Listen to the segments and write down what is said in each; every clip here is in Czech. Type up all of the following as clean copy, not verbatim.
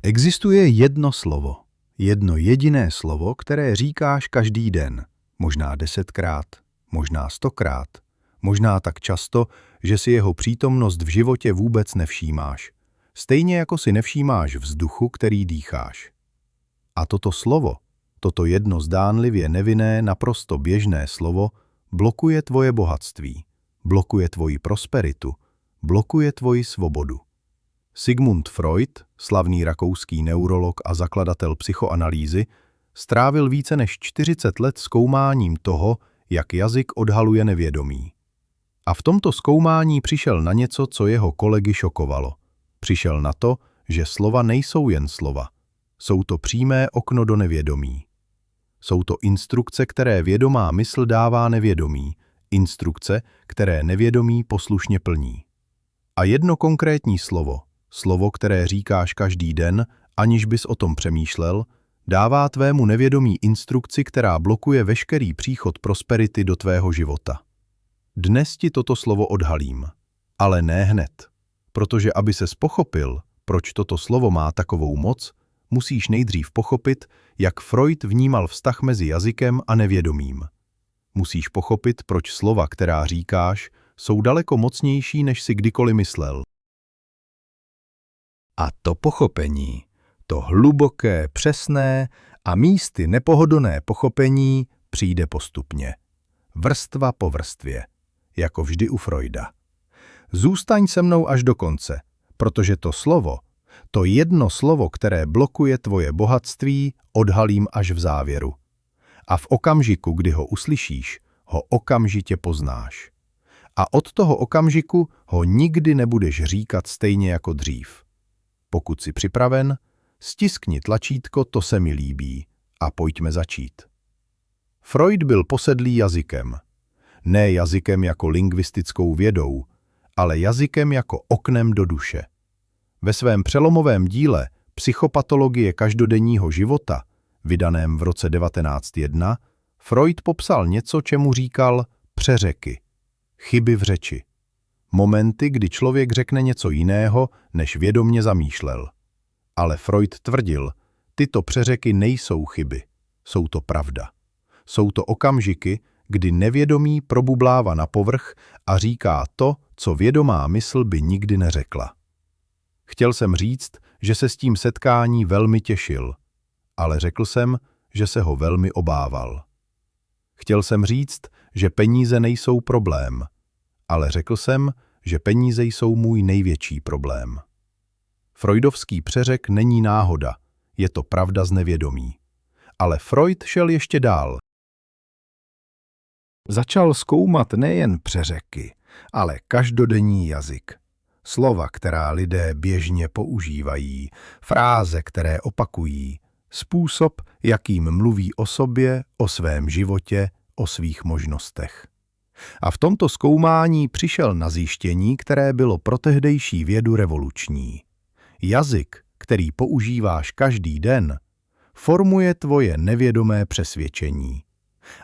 Existuje jedno slovo, jedno jediné slovo, které říkáš každý den, možná 10krát, možná 100krát, možná tak často, že si jeho přítomnost v životě vůbec nevšímáš, stejně jako si nevšímáš vzduchu, který dýcháš. A toto slovo, toto jedno zdánlivě nevinné, naprosto běžné slovo, blokuje tvoje bohatství, blokuje tvoji prosperitu, blokuje tvoji svobodu. Sigmund Freud, slavný rakouský neurolog a zakladatel psychoanalýzy, strávil více než 40 let zkoumáním toho, jak jazyk odhaluje nevědomí. A v tomto zkoumání přišel na něco, co jeho kolegy šokovalo. Přišel na to, že slova nejsou jen slova. Jsou to přímé okno do nevědomí. Jsou to instrukce, které vědomá mysl dává nevědomí, instrukce, které nevědomí poslušně plní. A jedno konkrétní slovo, slovo, které říkáš každý den, aniž bys o tom přemýšlel, dává tvému nevědomí instrukci, která blokuje veškerý příchod prosperity do tvého života. Dnes ti toto slovo odhalím, ale ne hned, protože aby ses pochopil, proč toto slovo má takovou moc, musíš nejdřív pochopit, jak Freud vnímal vztah mezi jazykem a nevědomím. Musíš pochopit, proč slova, která říkáš, jsou daleko mocnější, než si kdykoliv myslel. A to pochopení, to hluboké, přesné a místy nepohodlné pochopení přijde postupně. Vrstva po vrstvě, jako vždy u Freuda. Zůstaň se mnou až do konce, protože to slovo, to jedno slovo, které blokuje tvoje bohatství, odhalím až v závěru. A v okamžiku, kdy ho uslyšíš, ho okamžitě poznáš. A od toho okamžiku ho nikdy nebudeš říkat stejně jako dřív. Pokud jsi připraven, stiskni tlačítko "To se mi líbí" a pojďme začít. Freud byl posedlý jazykem. Ne jazykem jako lingvistickou vědou, ale jazykem jako oknem do duše. Ve svém přelomovém díle Psychopatologie každodenního života, vydaném v roce 1901, Freud popsal něco, čemu říkal přeřeky, chyby v řeči. Momenty, kdy člověk řekne něco jiného, než vědomně zamýšlel. Ale Freud tvrdil, tyto přeřeky nejsou chyby, jsou to pravda. Jsou to okamžiky, kdy nevědomí probublává na povrch a říká to, co vědomá mysl by nikdy neřekla. Chtěl jsem říct, že se s tím setkání velmi těšil, ale řekl jsem, že se ho velmi obával. Chtěl jsem říct, že peníze nejsou problém, ale řekl jsem, že peníze jsou můj největší problém. Freudovský přeřek není náhoda, je to pravda z nevědomí. Ale Freud šel ještě dál. Začal zkoumat nejen přeřeky, ale každodenní jazyk. Slova, která lidé běžně používají, fráze, které opakují, způsob, jakým mluví o sobě, o svém životě, o svých možnostech. A v tomto zkoumání přišel na zjištění, které bylo pro tehdejší vědu revoluční. Jazyk, který používáš každý den, formuje tvoje nevědomé přesvědčení.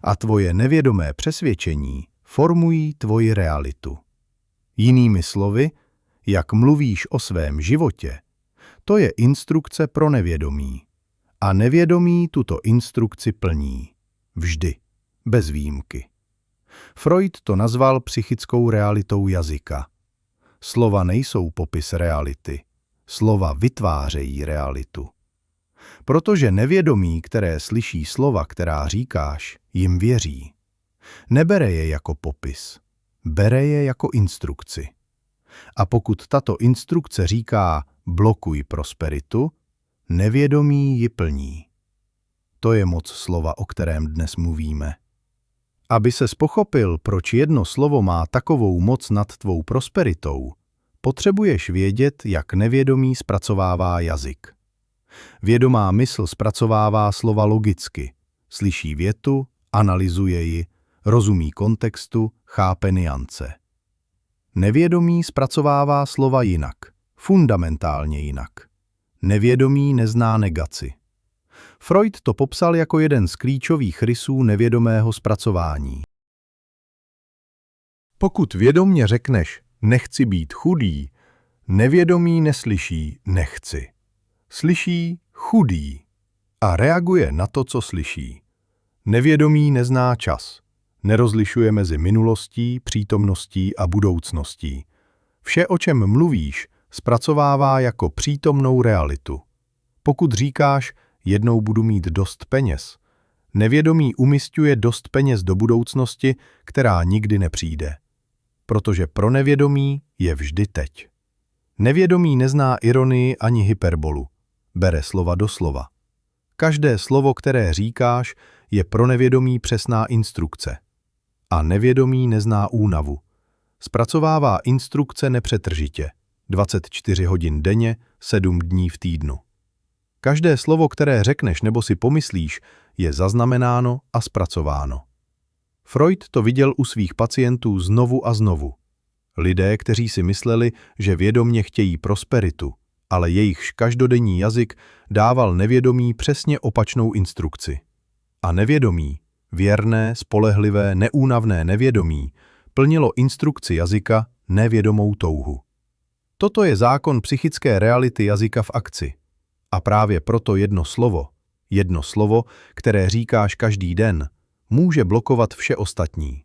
A tvoje nevědomé přesvědčení formují tvoji realitu. Jinými slovy, jak mluvíš o svém životě, to je instrukce pro nevědomí. A nevědomí tuto instrukci plní. Vždy, bez výjimky. Freud to nazval psychickou realitou jazyka. Slova nejsou popis reality. Slova vytvářejí realitu. Protože nevědomí, které slyší slova, která říkáš, jim věří. Nebere je jako popis, bere je jako instrukci. A pokud tato instrukce říká blokuj prosperitu, nevědomí ji plní. To je moc slova, o kterém dnes mluvíme. Aby ses pochopil, proč jedno slovo má takovou moc nad tvou prosperitou, potřebuješ vědět, jak nevědomí zpracovává jazyk. Vědomá mysl zpracovává slova logicky, slyší větu, analyzuje ji, rozumí kontextu, chápe nuance. Nevědomí zpracovává slova jinak, fundamentálně jinak. Nevědomí nezná negaci. Freud to popsal jako jeden z klíčových rysů nevědomého zpracování. Pokud vědomně řekneš nechci být chudý, nevědomí neslyší nechci. Slyší chudý a reaguje na to, co slyší. Nevědomý nezná čas. Nerozlišuje mezi minulostí, přítomností a budoucností. Vše, o čem mluvíš, zpracovává jako přítomnou realitu. Pokud říkáš, jednou budu mít dost peněz, nevědomí umisťuje dost peněz do budoucnosti, která nikdy nepřijde. Protože pro nevědomí je vždy teď. Nevědomí nezná ironii ani hyperbolu. Bere slova do slova. Každé slovo, které říkáš, je pro nevědomí přesná instrukce. A nevědomí nezná únavu. Zpracovává instrukce nepřetržitě, 24 hodin denně, 7 dní v týdnu. Každé slovo, které řekneš nebo si pomyslíš, je zaznamenáno a zpracováno. Freud to viděl u svých pacientů znovu a znovu. Lidé, kteří si mysleli, že vědomě chtějí prosperitu, ale jejichž každodenní jazyk dával nevědomí přesně opačnou instrukci. A nevědomí, věrné, spolehlivé, neúnavné nevědomí, plnilo instrukci jazyka nevědomou touhu. Toto je zákon psychické reality jazyka v akci. A právě proto jedno slovo, které říkáš každý den, může blokovat vše ostatní.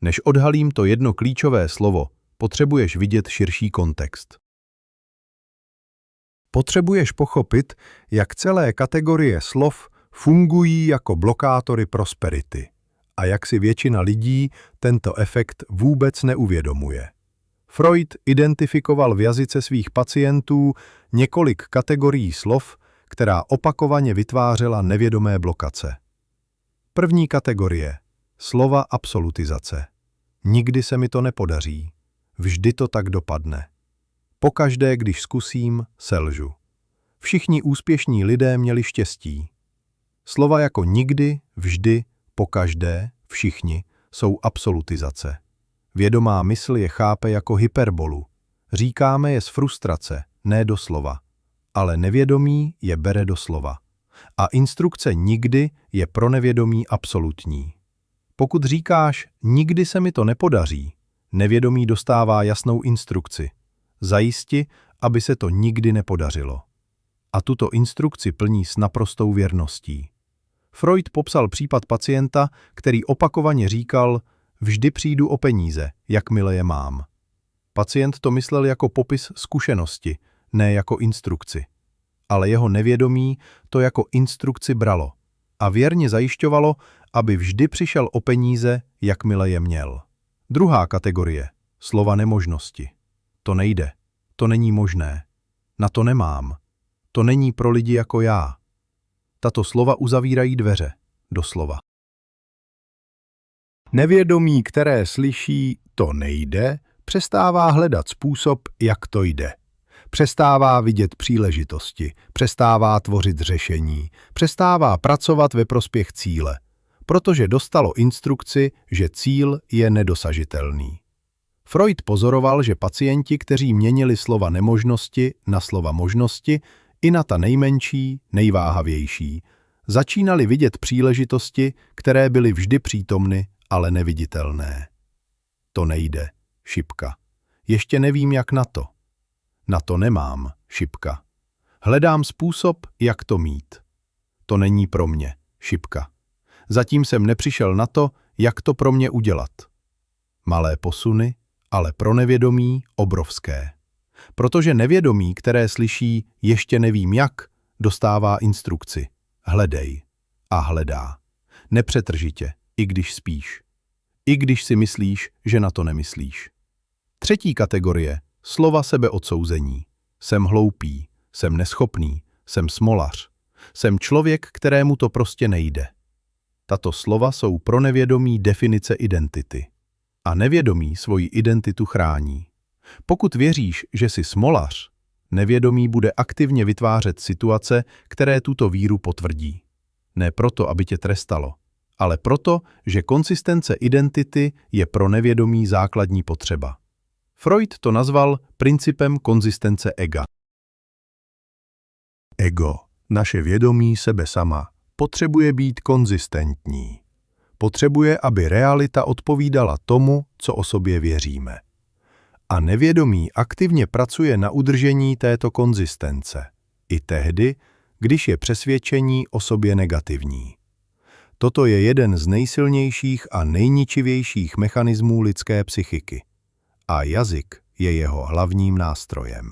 Než odhalím to jedno klíčové slovo, potřebuješ vidět širší kontext. Potřebuješ pochopit, jak celé kategorie slov fungují jako blokátory prosperity a jak si většina lidí tento efekt vůbec neuvědomuje. Freud identifikoval v jazyce svých pacientů několik kategorií slov, která opakovaně vytvářela nevědomé blokace. První kategorie – slova absolutizace. Nikdy se mi to nepodaří. Vždy to tak dopadne. Pokaždé, když zkusím, selžu. Všichni úspěšní lidé měli štěstí. Slova jako nikdy, vždy, pokaždé, všichni jsou absolutizace. Vědomá mysl je chápe jako hyperbolu. Říkáme je z frustrace, ne doslova. Ale nevědomí je bere doslova. A instrukce nikdy je pro nevědomí absolutní. Pokud říkáš, nikdy se mi to nepodaří, nevědomí dostává jasnou instrukci. Zajisti, aby se to nikdy nepodařilo. A tuto instrukci plní s naprostou věrností. Freud popsal případ pacienta, který opakovaně říkal, vždy přijdu o peníze, jakmile je mám. Pacient to myslel jako popis zkušenosti, ne jako instrukci. Ale jeho nevědomí to jako instrukci bralo a věrně zajišťovalo, aby vždy přišel o peníze, jakmile je měl. Druhá kategorie – slova nemožnosti. To nejde, to není možné, na to nemám, to není pro lidi jako já. Tato slova uzavírají dveře, doslova. Nevědomí, které slyší to nejde, přestává hledat způsob, jak to jde. Přestává vidět příležitosti, přestává tvořit řešení, přestává pracovat ve prospěch cíle, protože dostalo instrukci, že cíl je nedosažitelný. Freud pozoroval, že pacienti, kteří měnili slova nemožnosti na slova možnosti, i na ta nejmenší, nejváhavější, začínali vidět příležitosti, které byly vždy přítomny, ale neviditelné. To nejde, šipka. Ještě nevím, jak na to. Na to nemám, šipka. Hledám způsob, jak to mít. To není pro mě, šipka. Zatím jsem nepřišel na to, jak to pro mě udělat. Malé posuny, ale pro nevědomí obrovské. Protože nevědomí, které slyší ještě nevím jak, dostává instrukci. Hledej. A hledá. Nepřetržitě, i když spíš. I když si myslíš, že na to nemyslíš. Třetí kategorie. Slova sebeodsouzení. Jsem hloupý, jsem neschopný, jsem smolař. Jsem člověk, kterému to prostě nejde. Tato slova jsou pro nevědomí definice identity. A nevědomí svoji identitu chrání. Pokud věříš, že jsi smolař, nevědomí bude aktivně vytvářet situace, které tuto víru potvrdí. Ne proto, aby tě trestalo, ale proto, že konsistence identity je pro nevědomí základní potřeba. Freud to nazval principem konzistence ega. Ego, naše vědomí sebe sama, potřebuje být konzistentní. Potřebuje, aby realita odpovídala tomu, co o sobě věříme. A nevědomí aktivně pracuje na udržení této konzistence. i tehdy, když je přesvědčení o sobě negativní. Toto je jeden z nejsilnějších a nejničivějších mechanismů lidské psychiky. A jazyk je jeho hlavním nástrojem.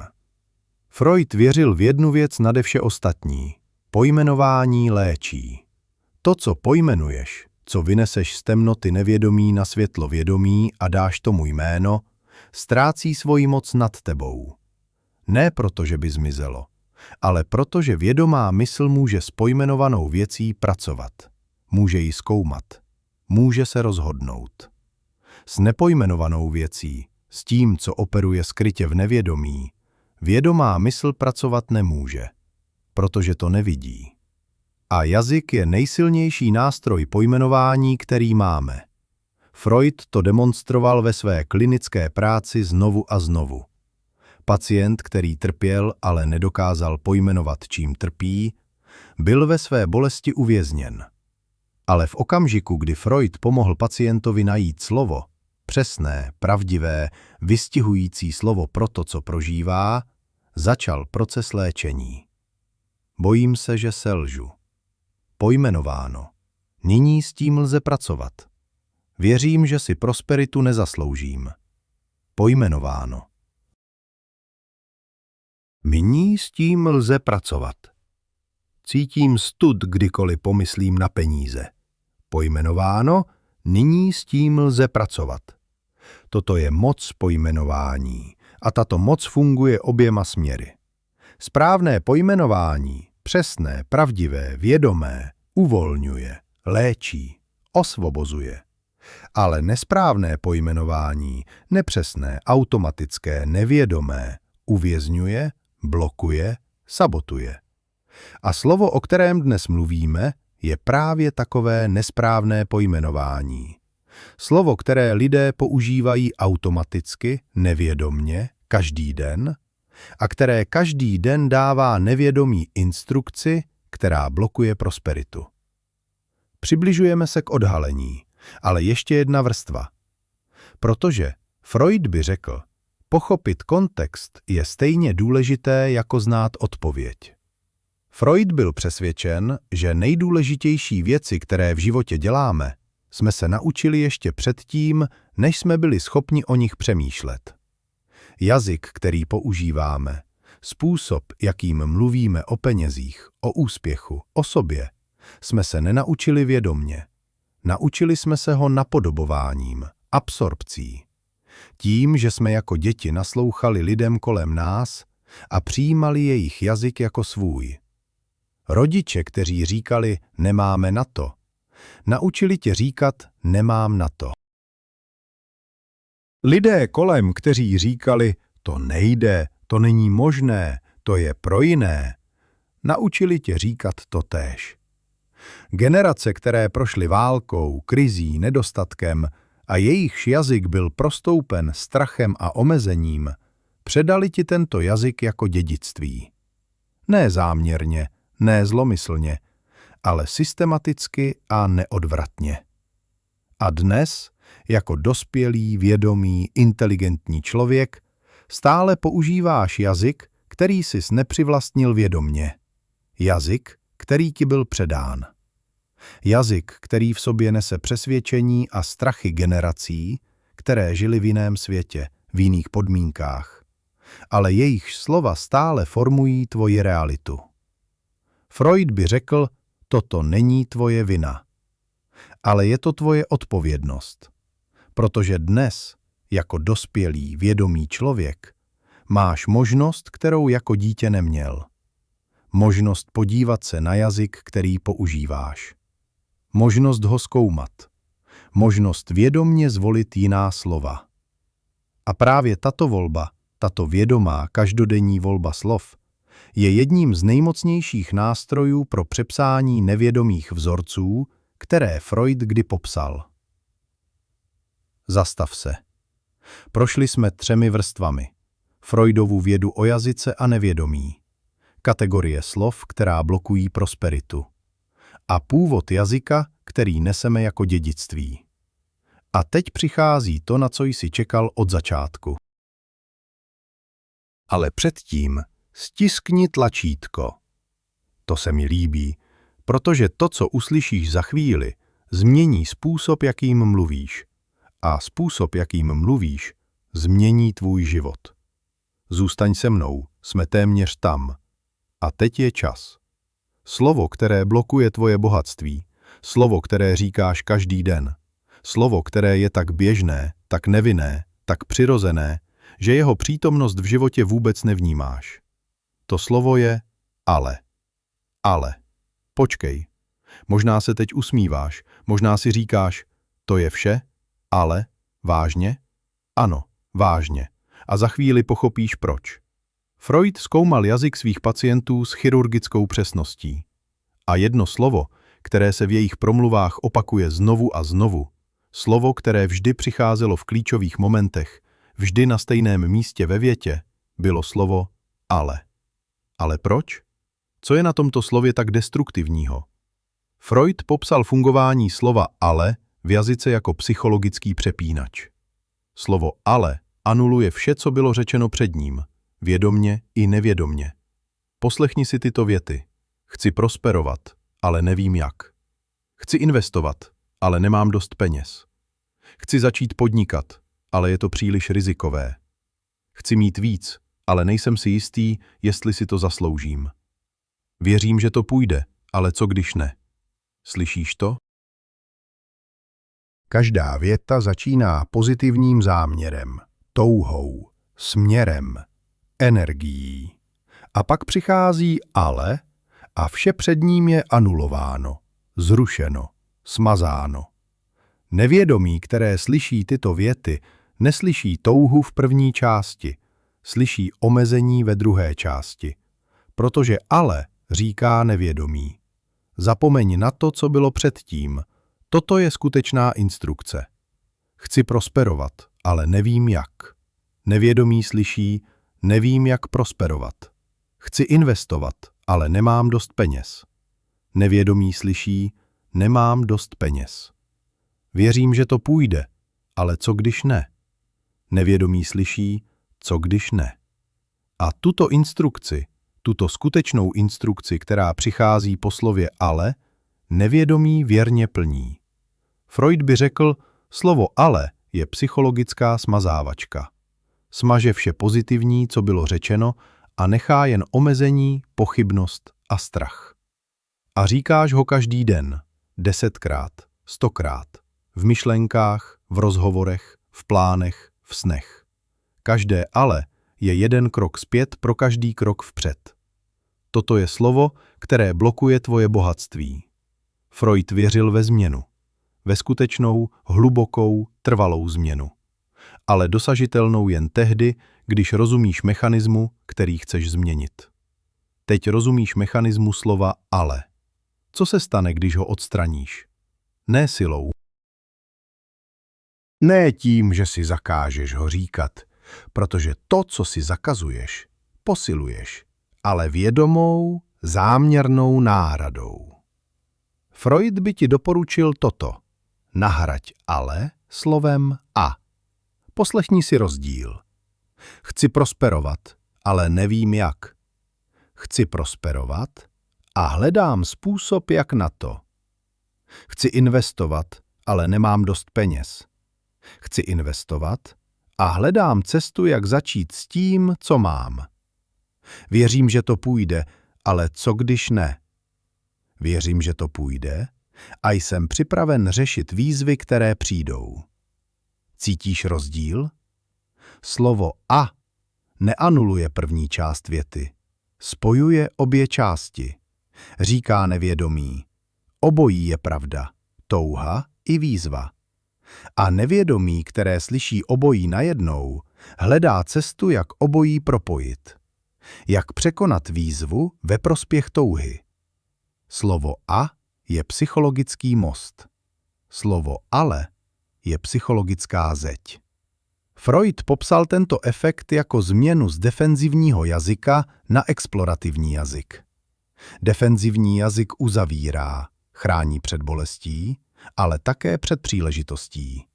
Freud věřil v jednu věc nade vše ostatní. Pojmenování léčí. To, co pojmenuješ, co vyneseš z temnoty nevědomí na světlo vědomí a dáš tomu jméno, ztrácí svoji moc nad tebou. Ne proto, že by zmizelo, ale proto, že vědomá mysl může s pojmenovanou věcí pracovat. Může ji zkoumat. Může se rozhodnout. S nepojmenovanou věcí, s tím, co operuje skrytě v nevědomí, vědomá mysl pracovat nemůže, protože to nevidí. A jazyk je nejsilnější nástroj pojmenování, který máme. Freud to demonstroval ve své klinické práci znovu a znovu. Pacient, který trpěl, ale nedokázal pojmenovat, čím trpí, byl ve své bolesti uvězněn. Ale v okamžiku, kdy Freud pomohl pacientovi najít slovo, přesné, pravdivé, vystihující slovo pro to, co prožívá, začal proces léčení. Bojím se, že selžu. Pojmenováno. Nyní s tím lze pracovat. Věřím, že si prosperitu nezasloužím. Pojmenováno. Nyní s tím lze pracovat. Cítím stud, kdykoliv pomyslím na peníze. Pojmenováno, nyní s tím lze pracovat. Toto je moc pojmenování a tato moc funguje oběma směry. Správné pojmenování, přesné, pravdivé, vědomé, uvolňuje, léčí, osvobozuje. Ale nesprávné pojmenování, nepřesné, automatické, nevědomé, uvězňuje, blokuje, sabotuje. A slovo, o kterém dnes mluvíme, je právě takové nesprávné pojmenování. Slovo, které lidé používají automaticky, nevědomně, každý den, a které každý den dává nevědomí instrukci, která blokuje prosperitu. Přibližujeme se k odhalení, ale ještě jedna vrstva. Protože Freud by řekl, pochopit kontext je stejně důležité jako znát odpověď. Freud byl přesvědčen, že nejdůležitější věci, které v životě děláme, jsme se naučili ještě předtím, než jsme byli schopni o nich přemýšlet. Jazyk, který používáme, způsob, jakým mluvíme o penězích, o úspěchu, o sobě, jsme se nenaučili vědomně. Naučili jsme se ho napodobováním, absorpcí. Tím, že jsme jako děti naslouchali lidem kolem nás a přijímali jejich jazyk jako svůj. Rodiče, kteří říkali nemáme na to, naučili tě říkat nemám na to. Lidé kolem, kteří říkali to nejde, to není možné, to je pro jiné, naučili tě říkat totéž. Generace, které prošly válkou, krizí, nedostatkem a jejichž jazyk byl prostoupen strachem a omezením, předali ti tento jazyk jako dědictví. Ne záměrně, ne zlomyslně, ale systematicky a neodvratně. A dnes, jako dospělý, vědomý, inteligentní člověk, stále používáš jazyk, který sis nepřivlastnil vědomně. Jazyk, který ti byl předán. Jazyk, který v sobě nese přesvědčení a strachy generací, které žili v jiném světě, v jiných podmínkách. Ale jejich slova stále formují tvoji realitu. Freud by řekl, toto není tvoje vina. Ale je to tvoje odpovědnost. Protože dnes, jako dospělý, vědomý člověk, máš možnost, kterou jako dítě neměl. Možnost podívat se na jazyk, který používáš. Možnost ho zkoumat. Možnost vědomně zvolit jiná slova. A právě tato volba, tato vědomá každodenní volba slov, je jedním z nejmocnějších nástrojů pro přepsání nevědomých vzorců, které Freud kdy popsal. Zastav se. Prošli jsme 3 vrstvami. Freudovu vědu o jazyce a nevědomí. Kategorie slov, která blokují prosperitu. A původ jazyka, který neseme jako dědictví. A teď přichází to, na co jsi čekal od začátku. Ale předtím Stiskni tlačítko. To se mi líbí, protože to, co uslyšíš za chvíli, změní způsob, jakým mluvíš. A způsob, jakým mluvíš, změní tvůj život. Zůstaň se mnou, jsme téměř tam. A teď je čas. Slovo, které blokuje tvoje bohatství, slovo, které říkáš každý den, slovo, které je tak běžné, tak nevinné, tak přirozené, že jeho přítomnost v životě vůbec nevnímáš. To slovo je ale. Ale. Počkej. Možná se teď usmíváš, možná si říkáš, to je vše, ale, vážně? Ano, vážně. A za chvíli pochopíš proč. Freud zkoumal jazyk svých pacientů s chirurgickou přesností. A jedno slovo, které se v jejich promluvách opakuje znovu a znovu, slovo, které vždy přicházelo v klíčových momentech, vždy na stejném místě ve větě, bylo slovo ale. Ale proč? Co je na tomto slově tak destruktivního? Freud popsal fungování slova ale v jazyce jako psychologický přepínač. Slovo ale anuluje vše, co bylo řečeno před ním, vědomně i nevědomně. Poslechni si tyto věty. Chci prosperovat, ale nevím jak. Chci investovat, ale nemám dost peněz. Chci začít podnikat, ale je to příliš rizikové. Chci mít víc, ale nejsem si jistý, jestli si to zasloužím. Věřím, že to půjde, ale co když ne? Slyšíš to? Každá věta začíná pozitivním záměrem, touhou, směrem, energií. A pak přichází ale a vše před ním je anulováno, zrušeno, smazáno. Nevědomí, které slyší tyto věty, neslyší touhu v první části, slyší omezení ve druhé části. Protože ale říká nevědomí. Zapomeň na to, co bylo předtím. Toto je skutečná instrukce. Chci prosperovat, ale nevím jak. Nevědomí slyší, nevím jak prosperovat. Chci investovat, ale nemám dost peněz. Nevědomí slyší, nemám dost peněz. Věřím, že to půjde, ale co když ne? Nevědomí slyší, co když ne? A tuto instrukci, tuto skutečnou instrukci, která přichází po slově ale, nevědomí věrně plní. Freud by řekl, slovo ale je psychologická smazávačka. Smaže vše pozitivní, co bylo řečeno, a nechá jen omezení, pochybnost a strach. A říkáš ho každý den, 10krát, 100krát, v myšlenkách, v rozhovorech, v plánech, v snech. Každé ale je jeden krok zpět pro každý krok vpřed. Toto je slovo, které blokuje tvoje bohatství. Freud věřil ve změnu. Ve skutečnou, hlubokou, trvalou změnu. Ale dosažitelnou jen tehdy, když rozumíš mechanismu, který chceš změnit. Teď rozumíš mechanismu slova ale. Co se stane, když ho odstraníš? Ne silou. Ne tím, že si zakážeš ho říkat, protože to, co si zakazuješ, posiluješ, ale vědomou, záměrnou náhradou. Freud by ti doporučil toto. Nahraď ale slovem a. Poslechni si rozdíl. Chci prosperovat, ale nevím jak. Chci prosperovat a hledám způsob, jak na to. Chci investovat, ale nemám dost peněz. Chci investovat a hledám cestu, jak začít s tím, co mám. Věřím, že to půjde, ale co když ne? Věřím, že to půjde a jsem připraven řešit výzvy, které přijdou. Cítíš rozdíl? Slovo a neanuluje první část věty. Spojuje obě části. Říká nevědomí. Obojí je pravda. Touha i výzva. A nevědomí, které slyší obojí najednou, hledá cestu, jak obojí propojit. Jak překonat výzvu ve prospěch touhy. Slovo a je psychologický most. Slovo ale je psychologická zeď. Freud popsal tento efekt jako změnu z defenzivního jazyka na explorativní jazyk. Defenzivní jazyk uzavírá, chrání před bolestí, ale také před příležitostí.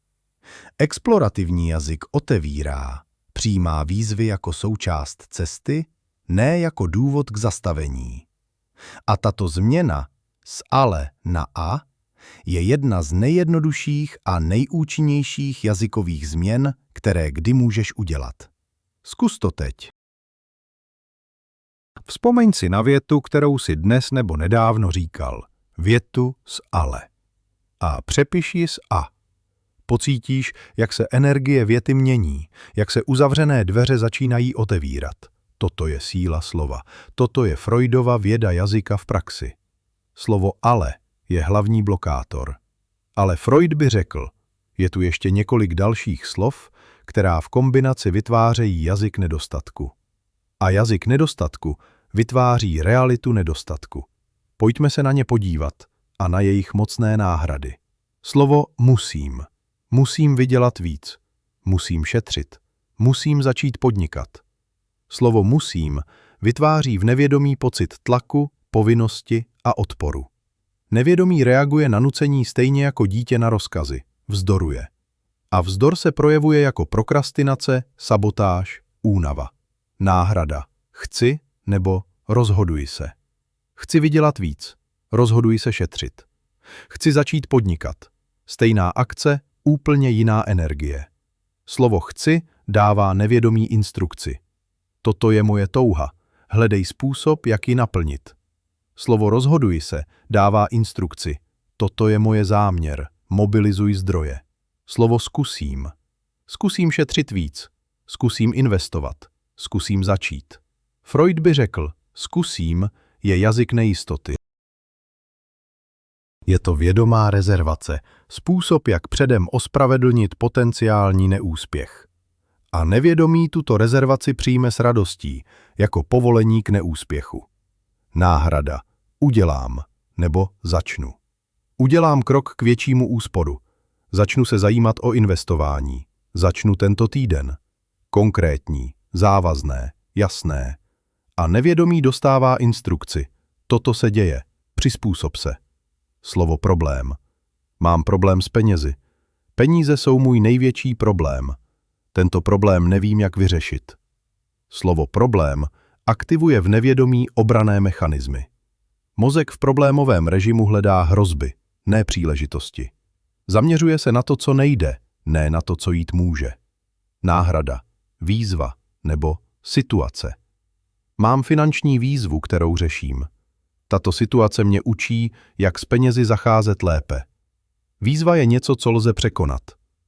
Explorativní jazyk otevírá, přijímá výzvy jako součást cesty, ne jako důvod k zastavení. A tato změna z ale na a je jedna z nejjednodušších a nejúčinnějších jazykových změn, které kdy můžeš udělat. Zkus to teď. Vzpomeň si na větu, kterou si dnes nebo nedávno říkal. Větu s ale. A přepiš ji s a. Pocítíš, jak se energie věty mění, jak se uzavřené dveře začínají otevírat. Toto je síla slova. Toto je Freudova věda jazyka v praxi. Slovo ale je hlavní blokátor. Ale Freud by řekl, je tu ještě několik dalších slov, která v kombinaci vytvářejí jazyk nedostatku. A jazyk nedostatku vytváří realitu nedostatku. Pojďme se na ně podívat a na jejich mocné náhrady. Slovo musím. Musím vydělat víc. Musím šetřit. Musím začít podnikat. Slovo musím vytváří v nevědomí pocit tlaku, povinnosti a odporu. Nevědomí reaguje na nucení stejně jako dítě na rozkazy. Vzdoruje. A vzdor se projevuje jako prokrastinace, sabotáž, únava. Náhrada. Chci nebo rozhoduji se. Chci vydělat víc. Rozhoduji se šetřit. Chci začít podnikat. Stejná akce, úplně jiná energie. Slovo chci dává nevědomí instrukci. Toto je moje touha. Hledej způsob, jak ji naplnit. Slovo rozhoduji se dává instrukci. Toto je moje záměr. Mobilizuj zdroje. Slovo zkusím. Zkusím šetřit víc. Zkusím investovat. Zkusím začít. Freud by řekl, zkusím je jazyk nejistoty. Je to vědomá rezervace, způsob, jak předem ospravedlnit potenciální neúspěch. A nevědomí tuto rezervaci přijme s radostí, jako povolení k neúspěchu. Náhrada. Udělám, nebo začnu. Udělám krok k většímu úsporu. Začnu se zajímat o investování. Začnu tento týden. Konkrétní, závazné, jasné. A nevědomí dostává instrukci. Toto se děje. Přizpůsob se. Slovo problém. Mám problém s penězi. Peníze jsou můj největší problém. Tento problém nevím, jak vyřešit. Slovo problém aktivuje v nevědomí obranné mechanismy. Mozek v problémovém režimu hledá hrozby, ne příležitosti. Zaměřuje se na to, co nejde, ne na to, co jít může. Náhrada, výzva nebo situace. Mám finanční výzvu, kterou řeším. Tato situace mě učí, jak s penězi zacházet lépe. Výzva je něco, co lze překonat.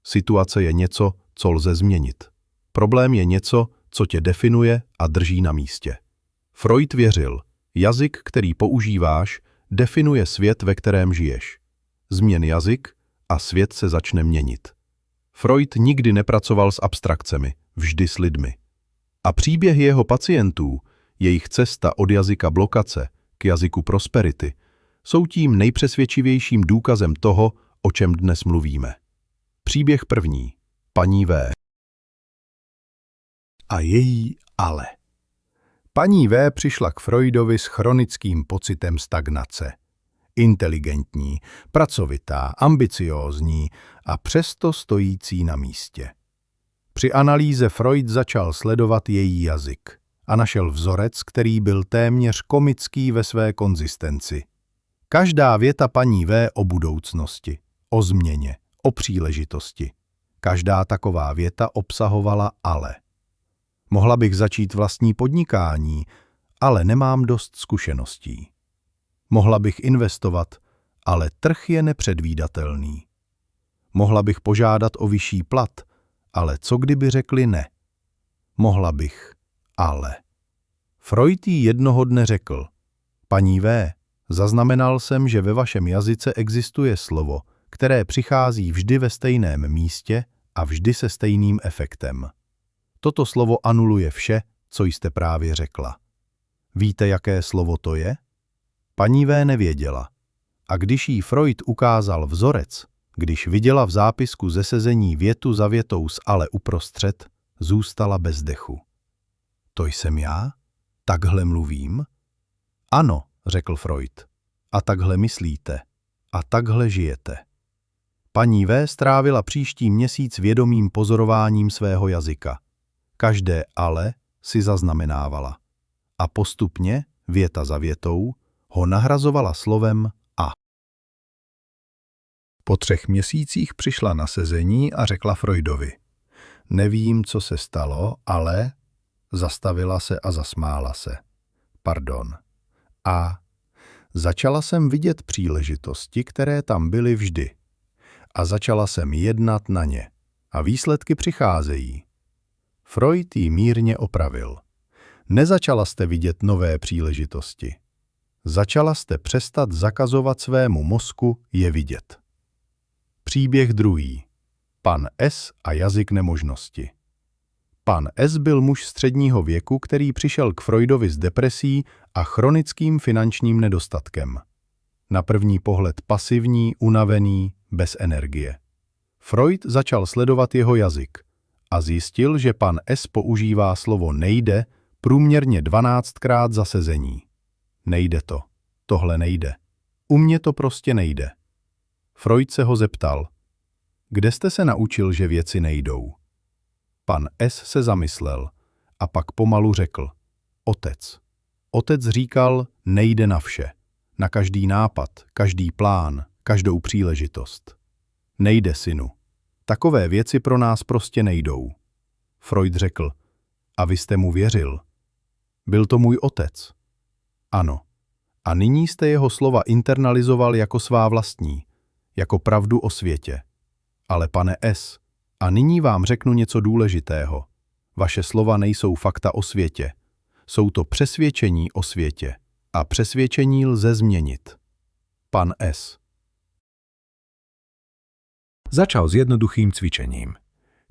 Situace je něco, co lze změnit. Problém je něco, co tě definuje a drží na místě. Freud věřil, jazyk, který používáš, definuje svět, ve kterém žiješ. Změň jazyk a svět se začne měnit. Freud nikdy nepracoval s abstrakcemi, vždy s lidmi. A příběhy jeho pacientů, jejich cesta od jazyka blokace k jazyku prosperity, jsou tím nejpřesvědčivějším důkazem toho, o čem dnes mluvíme. Příběh první. Paní V. A její ale. Paní V. přišla k Freudovi s chronickým pocitem stagnace. Inteligentní, pracovitá, ambiciózní a přesto stojící na místě. Při analýze Freud začal sledovat její jazyk a našel vzorec, který byl téměř komický ve své konzistenci. Každá věta paní V. o budoucnosti, o změně, o příležitosti. Každá taková věta obsahovala ale. Mohla bych začít vlastní podnikání, ale nemám dost zkušeností. Mohla bych investovat, ale trh je nepředvídatelný. Mohla bych požádat o vyšší plat, ale co kdyby řekli ne? Mohla bych, ale. Freud jí jednoho dne řekl, paní V., zaznamenal jsem, že ve vašem jazyce existuje slovo, které přichází vždy ve stejném místě a vždy se stejným efektem. Toto slovo anuluje vše, co jste právě řekla. Víte, jaké slovo to je? Paní V. nevěděla. A když jí Freud ukázal vzorec, když viděla v zápisku ze sezení větu za větou s ale uprostřed, zůstala bez dechu. To jsem já? Takhle mluvím? Ano, řekl Freud. A takhle myslíte. A takhle žijete. Paní V. strávila příští měsíc vědomým pozorováním svého jazyka. Každé ale si zaznamenávala. a postupně, věta za větou, ho nahrazovala slovem a. Po 3 měsících přišla na sezení a řekla Freudovi: Nevím, co se stalo, ale... Zastavila se a zasmála se. Pardon. A začala jsem vidět příležitosti, které tam byly vždy. A začala jsem jednat na ně. A výsledky přicházejí. Freud jí mírně opravil. Nezačala jste vidět nové příležitosti. Začala jste přestat zakazovat svému mozku je vidět. Příběh druhý. Pan S. a jazyk nemožnosti. Pan S. byl muž středního věku, který přišel k Freudovi s depresí a chronickým finančním nedostatkem. Na první pohled pasivní, unavený, bez energie. Freud začal sledovat jeho jazyk a zjistil, že pan S. používá slovo nejde průměrně 12krát za sezení. Nejde to. Tohle nejde. U mě to prostě nejde. Freud se ho zeptal: Kde jste se naučil, že věci nejdou? Pan S. se zamyslel a pak pomalu řekl: Otec. Otec říkal, nejde na vše. Na každý nápad, každý plán, každou příležitost. Nejde, synu. Takové věci pro nás prostě nejdou. Freud řekl: A vy jste mu věřil? Byl to můj otec. Ano. A nyní jste jeho slova internalizoval jako svá vlastní, jako pravdu o světě. Ale pane S., a nyní vám řeknu něco důležitého. Vaše slova nejsou fakta o světě. Jsou to přesvědčení o světě. A přesvědčení lze změnit. Pan S. Začal s jednoduchým cvičením.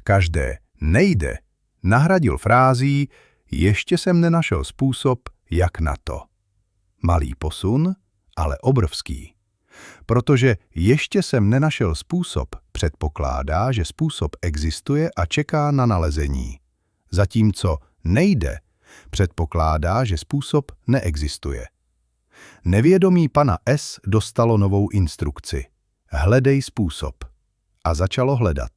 Každé nejde nahradil frází ještě jsem nenašel způsob, jak na to. Malý posun, ale obrovský. Protože ještě jsem nenašel způsob předpokládá, že způsob existuje a čeká na nalezení. Zatímco nejde předpokládá, že způsob neexistuje. Nevědomí pana S. dostalo novou instrukci. Hledej způsob. A začalo hledat.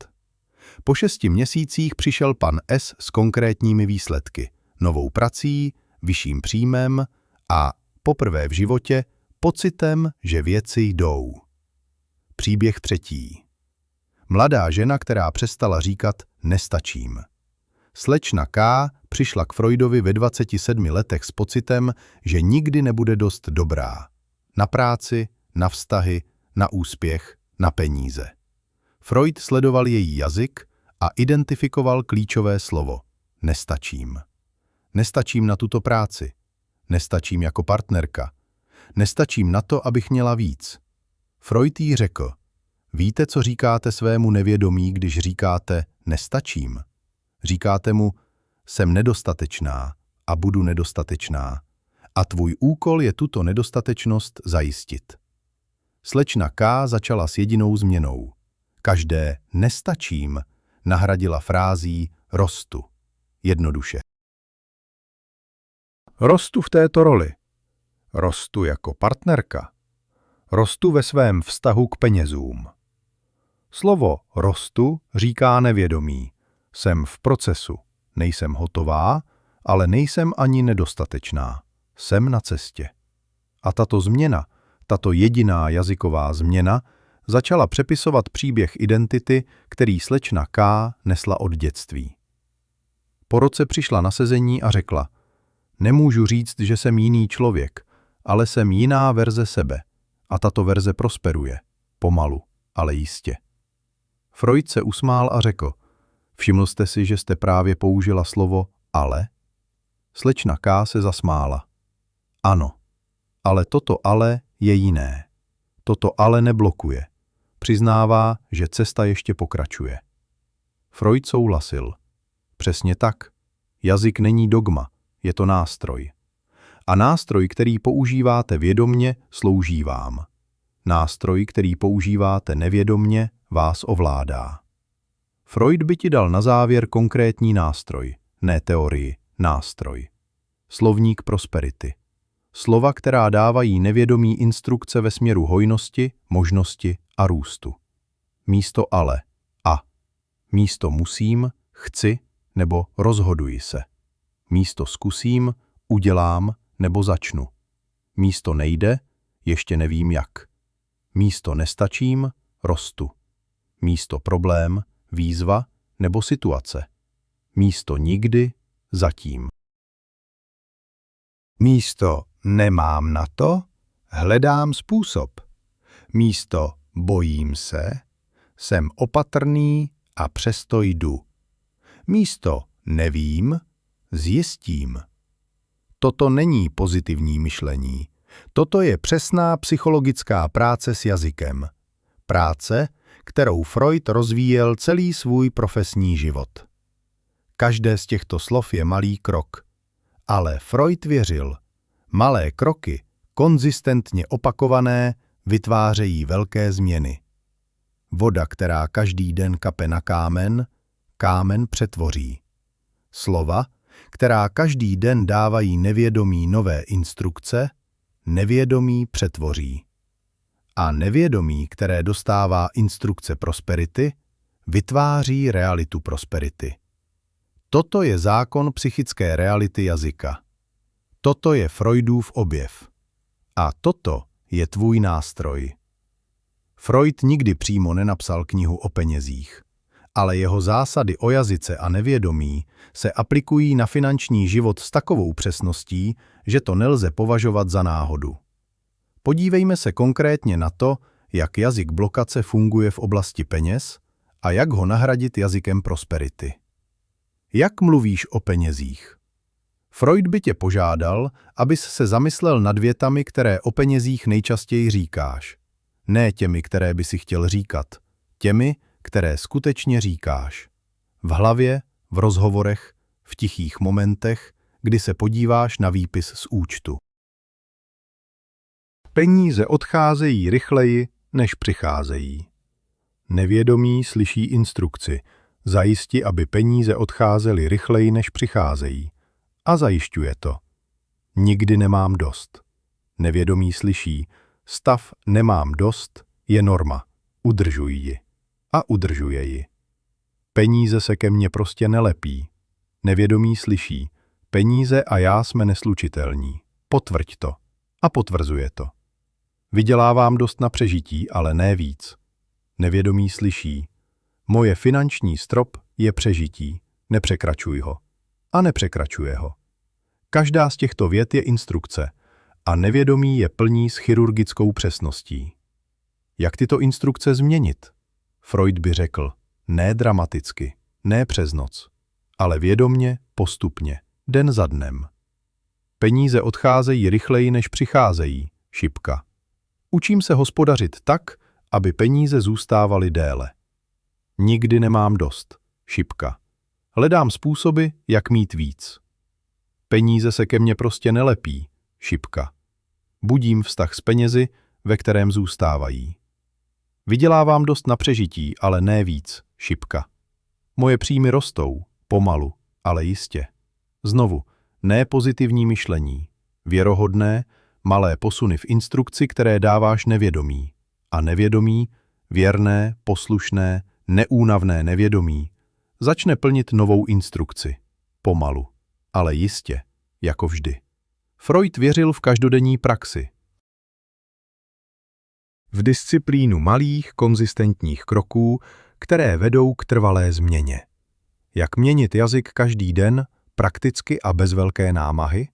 Po 6 měsících přišel pan S. s konkrétními výsledky, novou prací, vyšším příjmem a poprvé v životě pocitem, že věci jdou. Příběh 3. Mladá žena, která přestala říkat nestačím. Slečna K. přišla k Freudovi ve 27 letech s pocitem, že nikdy nebude dost dobrá. Na práci, na vztahy, na úspěch, na peníze. Freud sledoval její jazyk a identifikoval klíčové slovo – nestačím. Nestačím na tuto práci. Nestačím jako partnerka. Nestačím na to, abych měla víc. Freud jí řekl: víte, co říkáte svému nevědomí, když říkáte nestačím? Říkáte mu, jsem nedostatečná a budu nedostatečná. A tvůj úkol je tuto nedostatečnost zajistit. Slečna K. začala s jedinou změnou. Každé nestačím nahradila frází rostu. Jednoduše. Rostu v této roli. Rostu jako partnerka. Rostu ve svém vztahu k penězům. Slovo rostu říká nevědomí. Jsem v procesu. Nejsem hotová, ale nejsem ani nedostatečná. Jsem na cestě. A tato změna, tato jediná jazyková změna, začala přepisovat příběh identity, který slečna K. nesla od dětství. Po roce přišla na sezení a řekla: nemůžu říct, že jsem jiný člověk, ale jsem jiná verze sebe. A tato verze prosperuje. Pomalu, ale jistě. Freud se usmál a řekl: všiml jste si, že jste právě použila slovo ale? Slečna K. se zasmála. Ano, ale toto ale je jiné. Toto ale neblokuje. Přiznává, že cesta ještě pokračuje. Freud souhlasil. Přesně tak. Jazyk není dogma, je to nástroj. A nástroj, který používáte vědomně, slouží vám. Nástroj, který používáte nevědomně, vás ovládá. Freud by ti dal na závěr konkrétní nástroj, ne teorii, nástroj. Slovník prosperity. Slova, která dávají nevědomí instrukce ve směru hojnosti, možnosti a růstu. Místo ale, a. Místo musím, chci nebo rozhoduji se. Místo zkusím, udělám nebo začnu. Místo nejde, ještě nevím jak. Místo nestačím, rostu. Místo problém, výzva nebo situace. Místo nikdy, zatím. Místo nemám na to, hledám způsob. Místo bojím se, jsem opatrný a přesto jdu. Místo nevím, zjistím. Toto není pozitivní myšlení. Toto je přesná psychologická práce s jazykem. Práce, kterou Freud rozvíjel celý svůj profesní život. Každé z těchto slov je malý krok. Ale Freud věřil, malé kroky, konzistentně opakované, vytvářejí velké změny. Voda, která každý den kape na kámen, kámen přetvoří. Slova, která každý den dávají nevědomí nové instrukce, nevědomí přetvoří. A nevědomí, které dostává instrukce prosperity, vytváří realitu prosperity. Toto je zákon psychické reality jazyka. Toto je Freudův objev. A toto je tvůj nástroj. Freud nikdy přímo nenapsal knihu o penězích, ale jeho zásady o jazyce a nevědomí se aplikují na finanční život s takovou přesností, že to nelze považovat za náhodu. Podívejme se konkrétně na to, jak jazyk blokace funguje v oblasti peněz a jak ho nahradit jazykem prosperity. Jak mluvíš o penězích? Freud by tě požádal, abys se zamyslel nad větami, které o penězích nejčastěji říkáš. Ne těmi, které by si chtěl říkat, těmi, které skutečně říkáš. V hlavě, v rozhovorech, v tichých momentech, kdy se podíváš na výpis z účtu. Peníze odcházejí rychleji, než přicházejí. Nevědomí slyší instrukci, zajisti, aby peníze odcházely rychleji, než přicházejí. A zajišťuje to. Nikdy nemám dost. Nevědomí slyší, stav nemám dost je norma, udržuj ji. A udržuje ji. Peníze se ke mně prostě nelepí. Nevědomí slyší, peníze a já jsme neslučitelní. Potvrď to. A potvrzuje to. Vydělávám dost na přežití, ale ne víc. Nevědomí slyší, moje finanční strop je přežití, nepřekračuj ho. A nepřekračuje ho. Každá z těchto vět je instrukce a nevědomí je plní s chirurgickou přesností. Jak tyto instrukce změnit? Freud by řekl, ne dramaticky, ne přes noc, ale vědomně, postupně, den za dnem. Peníze odcházejí rychleji, než přicházejí, šipka. Učím se hospodařit tak, aby peníze zůstávaly déle. Nikdy nemám dost, šipka. Hledám způsoby, jak mít víc. Peníze se ke mně prostě nelepí, šipka. Budím vztah s penězi, ve kterém zůstávají. Vydělávám dost na přežití, ale ne víc, šipka. Moje příjmy rostou, pomalu, ale jistě. Znovu, ne pozitivní myšlení, věrohodné, malé posuny v instrukci, které dáváš nevědomí. A nevědomí, věrné, poslušné, neúnavné nevědomí, začne plnit novou instrukci. Pomalu, ale jistě, jako vždy. Freud věřil v každodenní praxi. V disciplínu malých, konzistentních kroků, které vedou k trvalé změně. Jak měnit jazyk každý den, prakticky a bez velké námahy?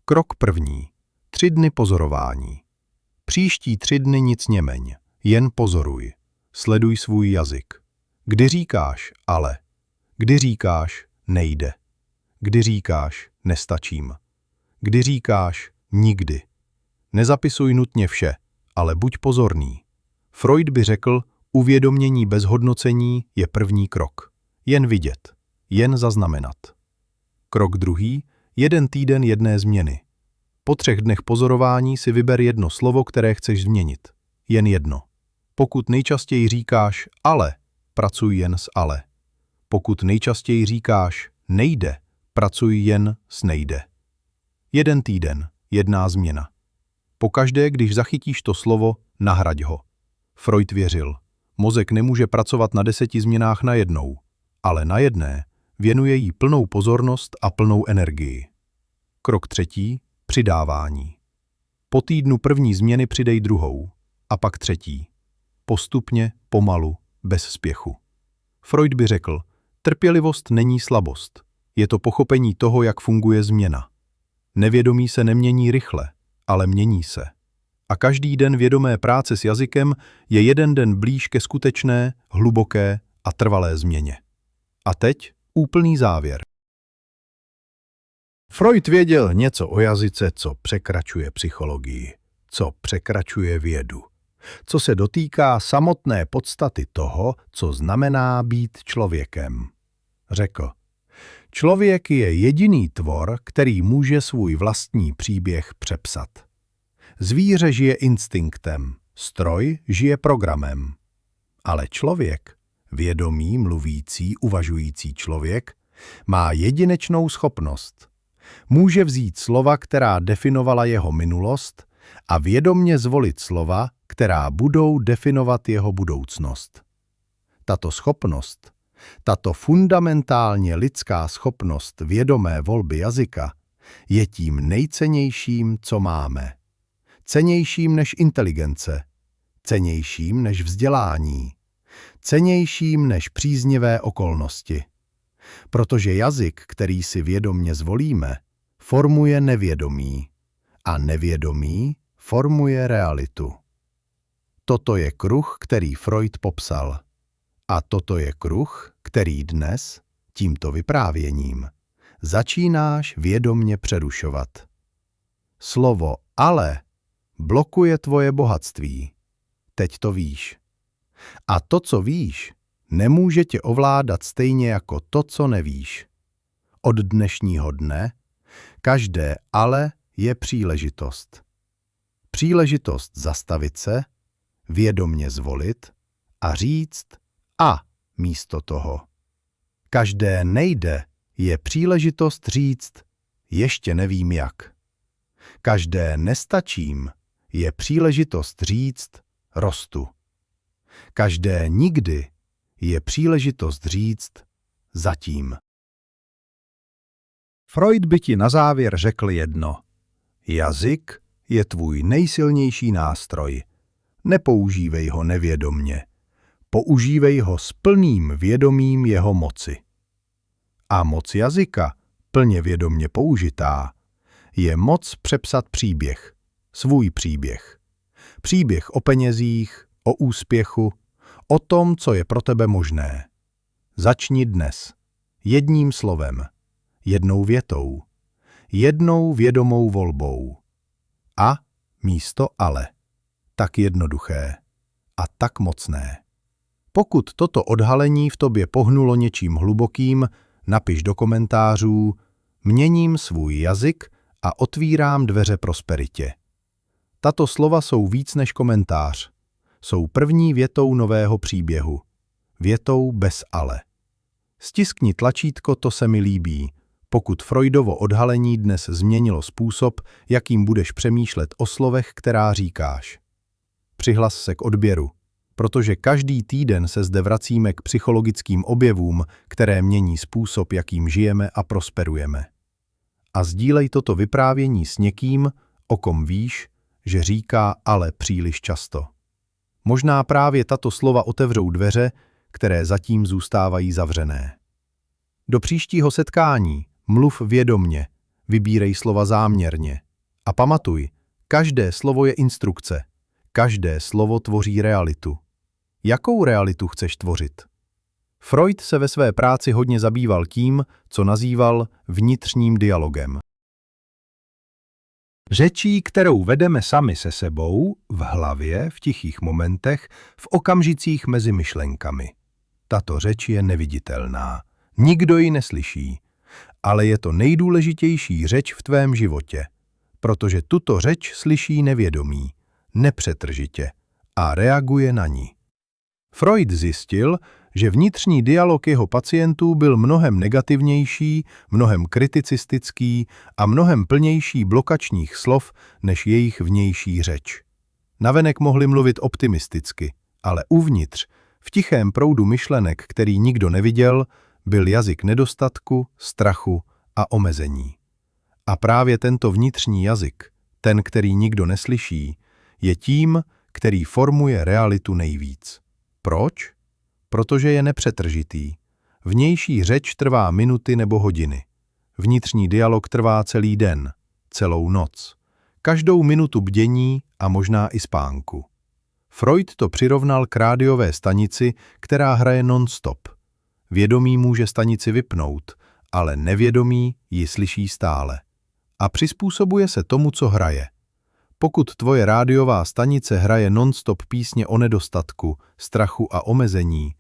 Krok první. 3 dny pozorování. Příští 3 dny nic nemeň, jen pozoruj. Sleduj svůj jazyk. Kdy říkáš ale? Kdy říkáš nejde? Kdy říkáš nestačím? Kdy říkáš nikdy? Nezapisuj nutně vše, ale buď pozorný. Freud by řekl, uvědomění bez hodnocení je první krok. Jen vidět, jen zaznamenat. Krok druhý, 1 týden jedné změny. Po 3 dnech pozorování si vyber jedno slovo, které chceš změnit. Jen jedno. Pokud nejčastěji říkáš ale, pracuj jen s ale. Pokud nejčastěji říkáš nejde, pracuj jen s nejde. 1 týden, 1 změna. Pokaždé, když zachytíš to slovo, nahraď ho. Freud věřil, mozek nemůže pracovat na 10 změnách najednou, ale na jedné věnuje jí plnou pozornost a plnou energii. Krok 3. Přidávání. Po týdnu první změny přidej druhou, a pak třetí. Postupně, pomalu, bez spěchu. Freud by řekl, trpělivost není slabost. Je to pochopení toho, jak funguje změna. Nevědomí se nemění rychle, ale mění se. A každý den vědomé práce s jazykem je jeden den blíž ke skutečné, hluboké a trvalé změně. A teď úplný závěr. Freud věděl něco o jazyce, co překračuje psychologii, co překračuje vědu, co se dotýká samotné podstaty toho, co znamená být člověkem. Řekl, člověk je jediný tvor, který může svůj vlastní příběh přepsat. Zvíře žije instinktem, stroj žije programem. Ale člověk, vědomý, mluvící, uvažující člověk, má jedinečnou schopnost. Může vzít slova, která definovala jeho minulost, a vědomně zvolit slova, která budou definovat jeho budoucnost. Tato schopnost, tato fundamentálně lidská schopnost vědomé volby jazyka, je tím nejcennějším, co máme. Cennějším než inteligence, cennějším než vzdělání, cennějším než příznivé okolnosti. Protože jazyk, který si vědomně zvolíme, formuje nevědomí a nevědomí formuje realitu. Toto je kruh, který Freud popsal. A toto je kruh, který dnes, tímto vyprávěním, začínáš vědomně přerušovat. Slovo ale blokuje tvoje bohatství. Teď to víš. A to, co víš, nemůže tě ovládat stejně jako to, co nevíš. Od dnešního dne každé ale je příležitost. Příležitost zastavit se, vědomně zvolit a říct a místo toho. Každé nejde je příležitost říct ještě nevím jak. Každé nestačím je příležitost říct rostu. Každé nikdy je příležitost říct zatím. Freud by ti na závěr řekl jedno. Jazyk je tvůj nejsilnější nástroj. Nepoužívej ho nevědomně. Používej ho s plným vědomím jeho moci. A moc jazyka, plně vědomně použitá, je moc přepsat příběh, svůj příběh. Příběh o penězích, o úspěchu, o tom, co je pro tebe možné. Začni dnes. Jedním slovem. Jednou větou. Jednou vědomou volbou. A místo ale. Tak jednoduché. A tak mocné. Pokud toto odhalení v tobě pohnulo něčím hlubokým, napiš do komentářů: měním svůj jazyk a otvírám dveře prosperitě. Tato slova jsou víc než komentář. Jsou první větou nového příběhu. Větou bez ale. Stiskni tlačítko To se mi líbí, pokud Freudovo odhalení dnes změnilo způsob, jakým budeš přemýšlet o slovech, která říkáš. Přihlas se k odběru, protože každý týden se zde vracíme k psychologickým objevům, které mění způsob, jakým žijeme a prosperujeme. A sdílej toto vyprávění s někým, o kom víš, že říká ale příliš často. Možná právě tato slova otevřou dveře, které zatím zůstávají zavřené. Do příštího setkání mluv vědomně, vybírej slova záměrně. A pamatuj, každé slovo je instrukce, každé slovo tvoří realitu. Jakou realitu chceš tvořit? Freud se ve své práci hodně zabýval tím, co nazýval vnitřním dialogem. Řečí, kterou vedeme sami se sebou, v hlavě, v tichých momentech, v okamžicích mezi myšlenkami. Tato řeč je neviditelná. Nikdo ji neslyší. Ale je to nejdůležitější řeč v tvém životě, protože tuto řeč slyší nevědomí, nepřetržitě a reaguje na ní. Freud zjistil, že vnitřní dialog jeho pacientů byl mnohem negativnější, mnohem kriticistický a mnohem plnější blokačních slov než jejich vnější řeč. Navenek mohli mluvit optimisticky, ale uvnitř, v tichém proudu myšlenek, který nikdo neviděl, byl jazyk nedostatku, strachu a omezení. A právě tento vnitřní jazyk, ten, který nikdo neslyší, je tím, který formuje realitu nejvíc. Proč? Protože je nepřetržitý. Vnější řeč trvá minuty nebo hodiny. Vnitřní dialog trvá celý den, celou noc. Každou minutu bdění a možná i spánku. Freud to přirovnal k rádiové stanici, která hraje non-stop. Vědomí může stanici vypnout, ale nevědomí ji slyší stále. A přizpůsobuje se tomu, co hraje. Pokud tvoje rádiová stanice hraje non-stop písně o nedostatku, strachu a omezení,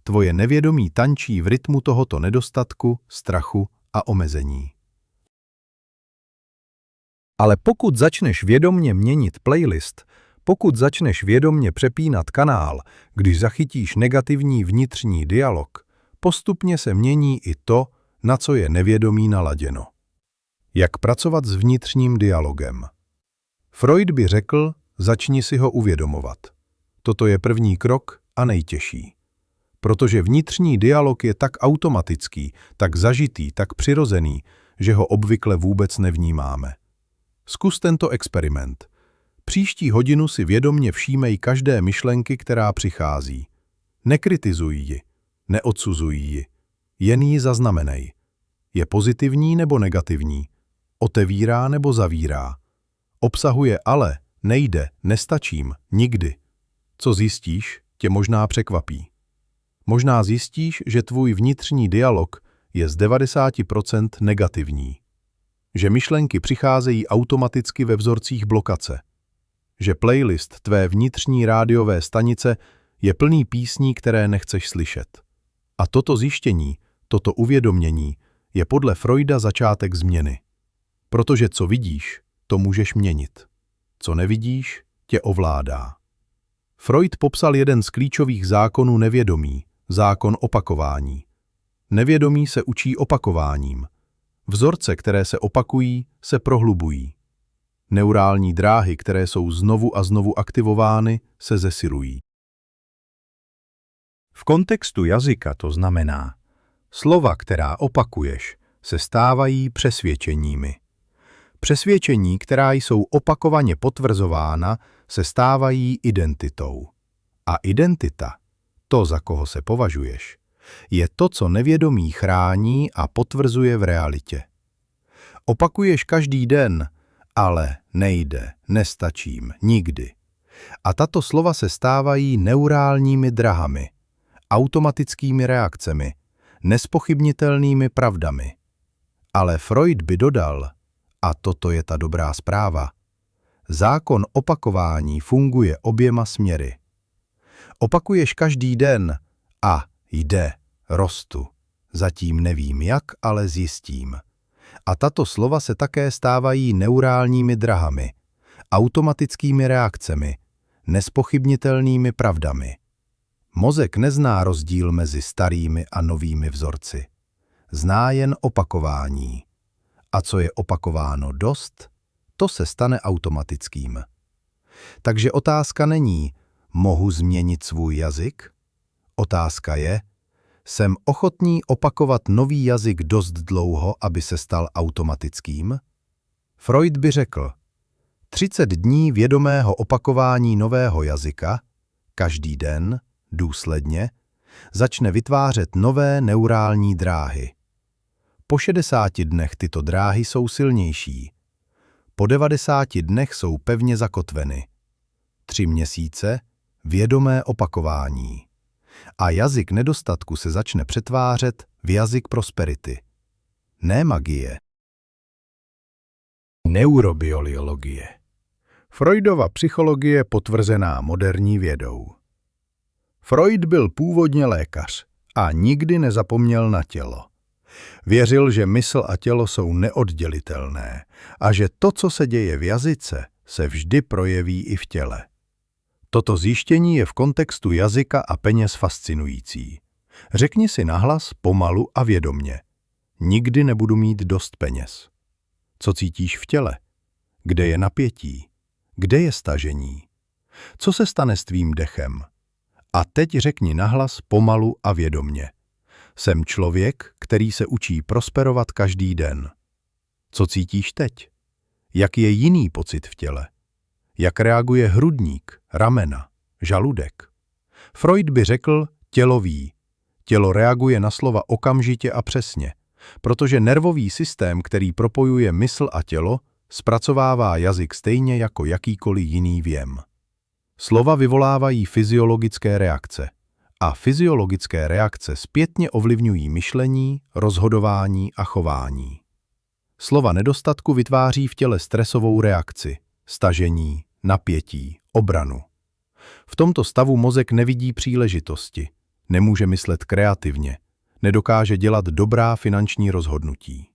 tvoje nevědomí tančí v rytmu tohoto nedostatku, strachu a omezení. Ale pokud začneš vědomně měnit playlist, pokud začneš vědomně přepínat kanál, když zachytíš negativní vnitřní dialog, postupně se mění i to, na co je nevědomí naladěno. Jak pracovat s vnitřním dialogem? Freud by řekl, začni si ho uvědomovat. Toto je první krok a nejtěžší. Protože vnitřní dialog je tak automatický, tak zažitý, tak přirozený, že ho obvykle vůbec nevnímáme. Zkus tento experiment. Příští hodinu si vědomně všímej každé myšlenky, která přichází. Nekritizuj ji, neodsuzuj ji, jen ji zaznamenej. Je pozitivní nebo negativní? Otevírá nebo zavírá? Obsahuje ale, nejde, nestačím, nikdy. Co zjistíš, tě možná překvapí. Možná zjistíš, že tvůj vnitřní dialog je z 90% negativní. Že myšlenky přicházejí automaticky ve vzorcích blokace. Že playlist tvé vnitřní rádiové stanice je plný písní, které nechceš slyšet. A toto zjištění, toto uvědomění je podle Freuda začátek změny. Protože co vidíš, to můžeš měnit. Co nevidíš, tě ovládá. Freud popsal jeden z klíčových zákonů nevědomí, zákon opakování. Nevědomí se učí opakováním. Vzorce, které se opakují, se prohlubují. Neurální dráhy, které jsou znovu a znovu aktivovány, se zesilují. V kontextu jazyka to znamená, slova, která opakuješ, se stávají přesvědčeními. Přesvědčení, která jsou opakovaně potvrzována, se stávají identitou. A identita, to, za koho se považuješ, je to, co nevědomí chrání a potvrzuje v realitě. Opakuješ každý den, ale nejde, nestačím, nikdy. A tato slova se stávají neurálními drahami, automatickými reakcemi, nespochybnitelnými pravdami. Ale Freud by dodal, a toto je ta dobrá zpráva, zákon opakování funguje oběma směry. Opakuješ každý den a jde, rostu. Zatím nevím jak, ale zjistím. A tato slova se také stávají neurálními drahami, automatickými reakcemi, nespochybnitelnými pravdami. Mozek nezná rozdíl mezi starými a novými vzorci. Zná jen opakování. A co je opakováno dost, to se stane automatickým. Takže otázka není, mohu změnit svůj jazyk? Otázka je, jsem ochotný opakovat nový jazyk dost dlouho, aby se stal automatickým? Freud by řekl, 30 dní vědomého opakování nového jazyka, každý den, důsledně, začne vytvářet nové neurální dráhy. Po 60 dnech tyto dráhy jsou silnější. Po 90 dnech jsou pevně zakotveny. 3 měsíce vědomé opakování. A jazyk nedostatku se začne přetvářet v jazyk prosperity. Ne magie. Neurobiologie. Freudova psychologie potvrzená moderní vědou. Freud byl původně lékař a nikdy nezapomněl na tělo. Věřil, že mysl a tělo jsou neoddělitelné a že to, co se děje v jazyce, se vždy projeví i v těle. Toto zjištění je v kontextu jazyka a peněz fascinující. Řekni si nahlas, pomalu a vědomně. Nikdy nebudu mít dost peněz. Co cítíš v těle? Kde je napětí? Kde je stažení? Co se stane s tvým dechem? A teď řekni nahlas, pomalu a vědomně. Jsem člověk, který se učí prosperovat každý den. Co cítíš teď? Jaký je jiný pocit v těle? Jak reaguje hrudník, ramena, žaludek? Freud by řekl, tělo ví. Tělo reaguje na slova okamžitě a přesně, protože nervový systém, který propojuje mysl a tělo, zpracovává jazyk stejně jako jakýkoliv jiný věm. Slova vyvolávají fyziologické reakce a fyziologické reakce zpětně ovlivňují myšlení, rozhodování a chování. Slova nedostatku vytváří v těle stresovou reakci, stažení, napětí, obranu. V tomto stavu mozek nevidí příležitosti, nemůže myslet kreativně, nedokáže dělat dobrá finanční rozhodnutí.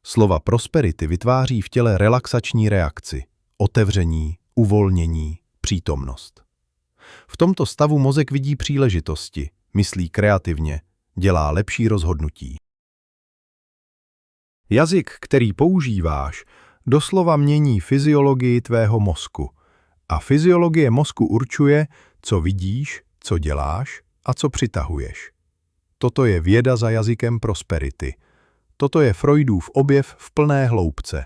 Slova prosperity vytváří v těle relaxační reakci, otevření, uvolnění, přítomnost. V tomto stavu mozek vidí příležitosti, myslí kreativně, dělá lepší rozhodnutí. Jazyk, který používáš, doslova mění fyziologii tvého mozku. A fyziologie mozku určuje, co vidíš, co děláš a co přitahuješ. Toto je věda za jazykem prosperity. Toto je Freudův objev v plné hloubce.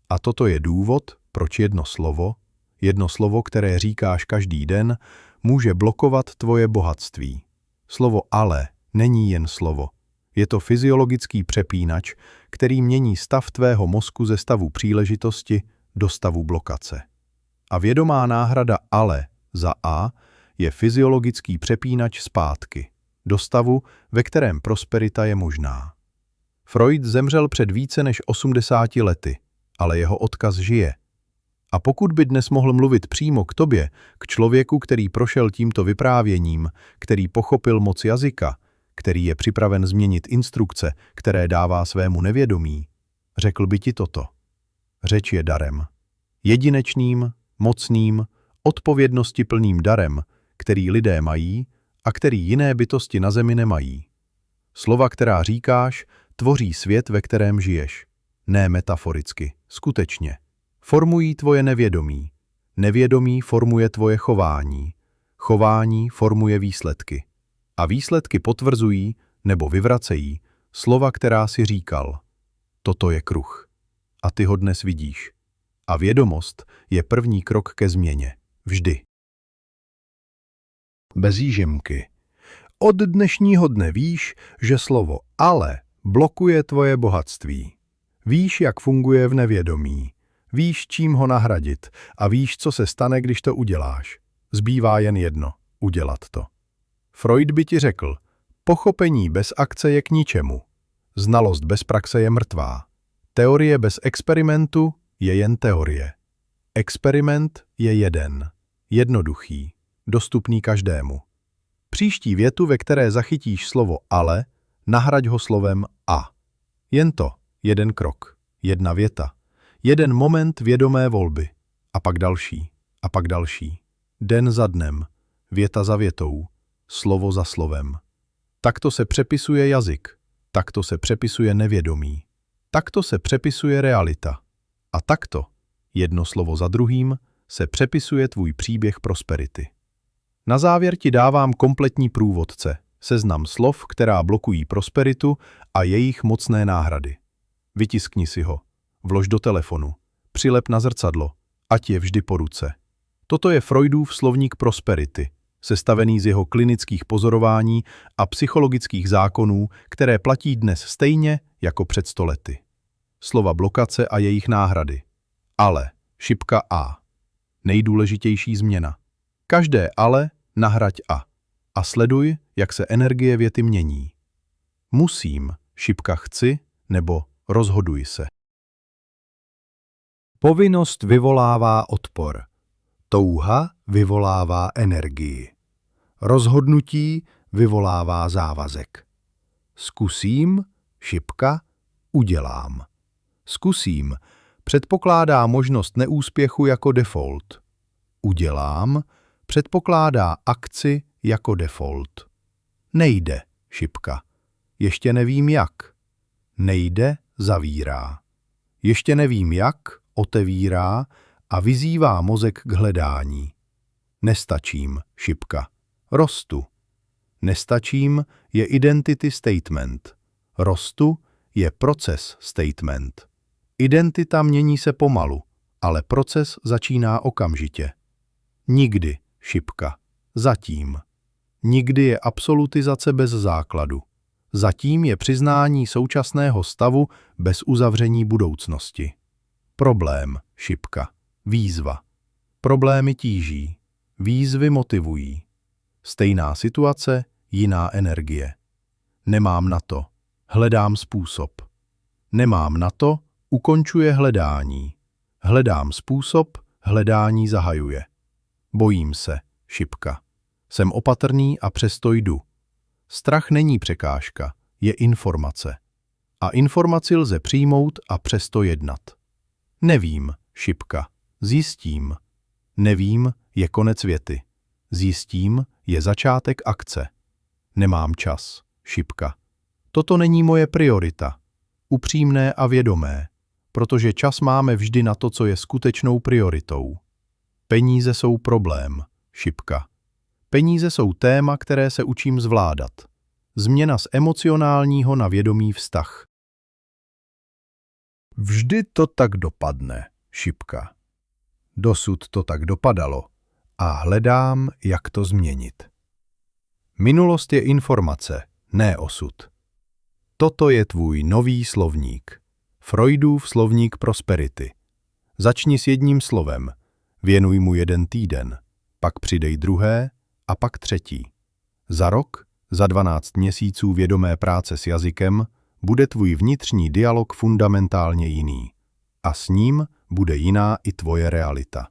A toto je důvod, proč jedno slovo, které říkáš každý den, může blokovat tvoje bohatství. Slovo ale není jen slovo. Je to fyziologický přepínač, který mění stav tvého mozku ze stavu příležitosti do stavu blokace. A vědomá náhrada ale za a je fyziologický přepínač zpátky, do stavu, ve kterém prosperita je možná. Freud zemřel před více než 80 lety, ale jeho odkaz žije. A pokud by dnes mohl mluvit přímo k tobě, k člověku, který prošel tímto vyprávěním, který pochopil moc jazyka, který je připraven změnit instrukce, které dává svému nevědomí, řekl by ti toto. Řeč je darem. Jedinečným, mocným, odpovědnostiplným darem, který lidé mají a který jiné bytosti na zemi nemají. Slova, která říkáš, tvoří svět, ve kterém žiješ. Ne metaforicky, skutečně. Formují tvoje nevědomí. Nevědomí formuje tvoje chování. Chování formuje výsledky. A výsledky potvrzují nebo vyvracejí slova, která si říkal. Toto je kruh. A ty ho dnes vidíš. A vědomost je první krok ke změně. Vždy. Bez výjimky. Od dnešního dne víš, že slovo ale blokuje tvoje bohatství. Víš, jak funguje v nevědomí. Víš, čím ho nahradit a víš, co se stane, když to uděláš. Zbývá jen jedno – udělat to. Freud by ti řekl, pochopení bez akce je k ničemu. Znalost bez praxe je mrtvá. Teorie bez experimentu je jen teorie. Experiment je jeden, jednoduchý, dostupný každému. Příští větu, ve které zachytíš slovo ale, nahraď ho slovem a. Jen to, jeden krok, jedna věta, jeden moment vědomé volby, a pak další, a pak další, den za dnem, věta za větou, slovo za slovem. Takto se přepisuje jazyk, takto se přepisuje nevědomí, takto se přepisuje realita. A takto, jedno slovo za druhým, se přepisuje tvůj příběh prosperity. Na závěr ti dávám kompletní průvodce, seznam slov, která blokují prosperitu a jejich mocné náhrady. Vytiskni si ho, vlož do telefonu, přilep na zrcadlo, ať je vždy po ruce. Toto je Freudův slovník prosperity, sestavený z jeho klinických pozorování a psychologických zákonů, které platí dnes stejně jako před 100 lety. Slova blokace a jejich náhrady. Ale, šipka a. Nejdůležitější změna. Každé ale nahraď a. A sleduj, jak se energie věty mění. Musím, šipka chci, nebo rozhoduj se. Povinnost vyvolává odpor. Touha vyvolává energii. Rozhodnutí vyvolává závazek. Zkusím, šipka, udělám. Zkusím předpokládá možnost neúspěchu jako default. Udělám předpokládá akci jako default. Nejde, šipka. Ještě nevím jak. Nejde, zavírá. Ještě nevím jak, otevírá a vyzývá mozek k hledání. Nestačím, šipka. Rostu. Nestačím je identity statement. Rostu je proces statement. Identita mění se pomalu, ale proces začíná okamžitě. Nikdy, šipka. Zatím. Nikdy je absolutizace bez základu. Zatím je přiznání současného stavu bez uzavření budoucnosti. Problém, šipka. Výzva. Problémy tíží. Výzvy motivují. Stejná situace, jiná energie. Nemám na to. Hledám způsob. Nemám na to, ukončuje hledání. Hledám způsob, hledání zahajuje. Bojím se, šipka. Jsem opatrný a přesto jdu. Strach není překážka, je informace. A informaci lze přijmout a přesto jednat. Nevím, šipka. Zjistím. Nevím je konec věty. Zjistím je začátek akce. Nemám čas, šipka. Toto není moje priorita. Upřímné a vědomé, protože čas máme vždy na to, co je skutečnou prioritou. Peníze jsou problém, šipka. Peníze jsou téma, které se učím zvládat. Změna z emocionálního na vědomý vztah. Vždy to tak dopadne, šipka. Dosud to tak dopadalo a hledám, jak to změnit. Minulost je informace, ne osud. Toto je tvůj nový slovník. Freudův slovník prosperity. Začni s jedním slovem, věnuj mu 1 týden, pak přidej druhé a pak třetí. Za rok, za 12 měsíců vědomé práce s jazykem, bude tvůj vnitřní dialog fundamentálně jiný. A s ním bude jiná i tvoje realita.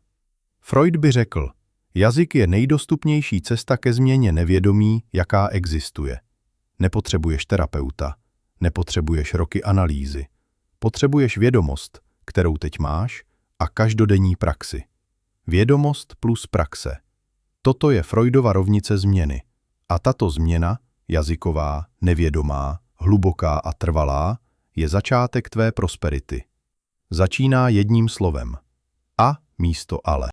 Freud by řekl, jazyk je nejdostupnější cesta ke změně nevědomí, jaká existuje. Nepotřebuješ terapeuta, nepotřebuješ roky analýzy. Potřebuješ vědomost, kterou teď máš, a každodenní praxi. Vědomost plus praxe. Toto je Freudova rovnice změny. A tato změna, jazyková, nevědomá, hluboká a trvalá, je začátek tvé prosperity. Začíná jedním slovem. A místo ale.